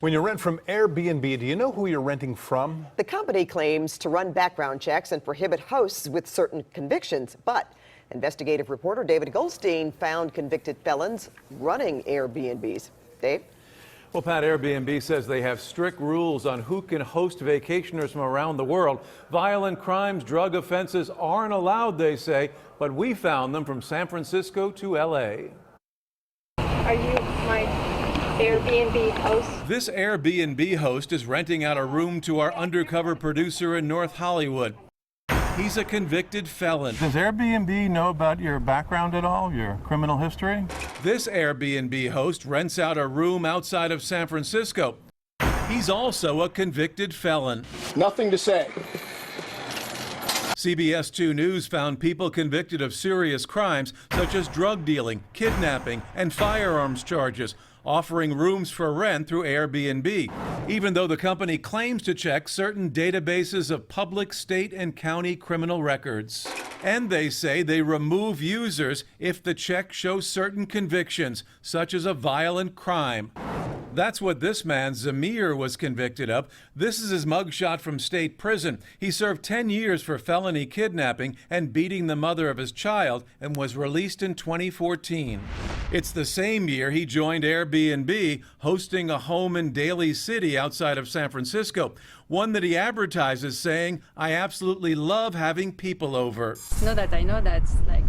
When you rent from Airbnb, do you know who you're renting from? The company claims to run background checks and prohibit hosts with certain convictions, but investigative reporter David Goldstein found convicted felons running Airbnbs. Dave? Well, Pat, Airbnb says they have strict rules on who can host vacationers from around the world. Violent crimes, drug offenses aren't allowed, they say, but we found them from San Francisco to L.A. Are you my Airbnb host? This Airbnb host is renting out a room to our undercover producer in North Hollywood. He's a convicted felon. Does Airbnb know about your background at all, your criminal history? This Airbnb host rents out a room outside of San Francisco. He's also a convicted felon. Nothing to say. CBS 2 News found people convicted of serious crimes such as drug dealing, kidnapping, and firearms charges, offering rooms for rent through Airbnb, even though the company claims to check certain databases of public, state, and county criminal records. And they say they remove users if the check shows certain convictions, such as a violent crime. That's what this man, Zamir, was convicted of. This is his mugshot from state prison. He served 10 years for felony kidnapping and beating the mother of his child and was released in 2014. It's the same year he joined Airbnb, hosting a home in Daly City outside of San Francisco, one that he advertises saying, "I absolutely love having people over." Know that I know that's like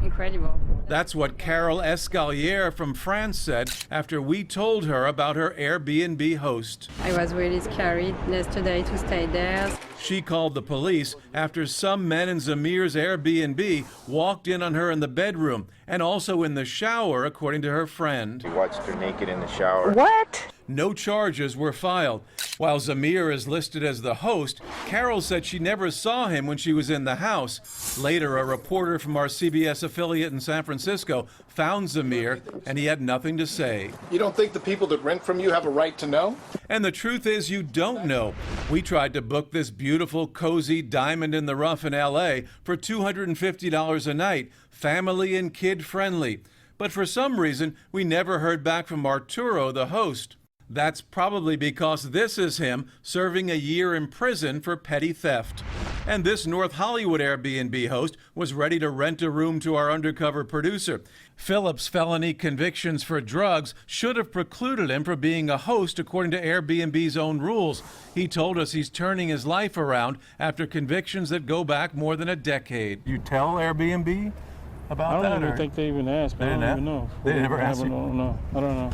incredible. That's what Carol Escalier from France said after we told her about her Airbnb host. I was really scared yesterday to stay there. She called the police after some men in Zamir's Airbnb walked in on her in the bedroom and also in the shower, according to her friend. He watched her naked in the shower. What? No charges were filed. While Zamir is listed as the host, Carol said she never saw him when she was in the house. Later, a reporter from our CBS affiliate in San Francisco found Zamir, and he had nothing to say. You don't think the people that rent from you have a right to know? And the truth is, you don't know. We tried to book this beautiful, cozy diamond in the rough in L.A. for $250 a night, family and kid-friendly. But for some reason, we never heard back from Arturo, the host. That's probably because this is him serving a year in prison for petty theft. And this North Hollywood Airbnb host was ready to rent a room to our undercover producer. Philip's felony convictions for drugs should have precluded him from being a host according to Airbnb's own rules. He told us he's turning his life around after convictions that go back more than a decade. You tell Airbnb about I that? don't even think they even asked me. I don't even know. They never asked you? No, I don't know.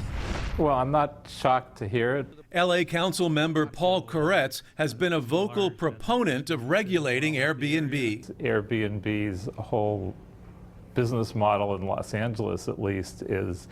Well, I'm not shocked to hear it. LA Council member Paul Koretz has been a vocal proponent of regulating Airbnb. Airbnb's whole business model in Los Angeles, at least, is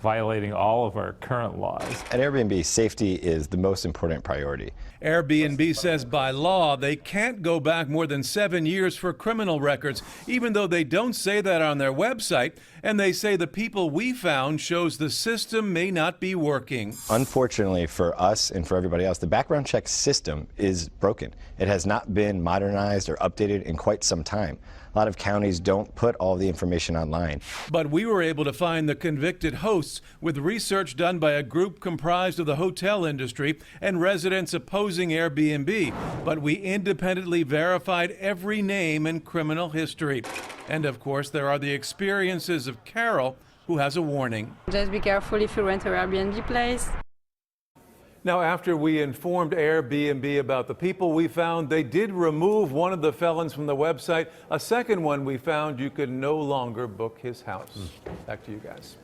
violating all of our current laws. At Airbnb, safety is the most important priority. Airbnb says by law they can't go back more than 7 years for criminal records, even though they don't say that on their website, and they say the people we found shows the system may not be working. Unfortunately for us and for everybody else, the background check system is broken. It has not been modernized or updated in quite some time. A lot of counties don't put all the information online. But we were able to find the convicted hosts with research done by a group comprised of the hotel industry and residents opposing Airbnb. But we independently verified every name and criminal history. And of course, there are the experiences of Carol, who has a warning. Just be careful if you rent an Airbnb place. Now, after we informed Airbnb about the people we found, they did remove one of the felons from the website. A second one we found, you could no longer book his house. Back to you guys.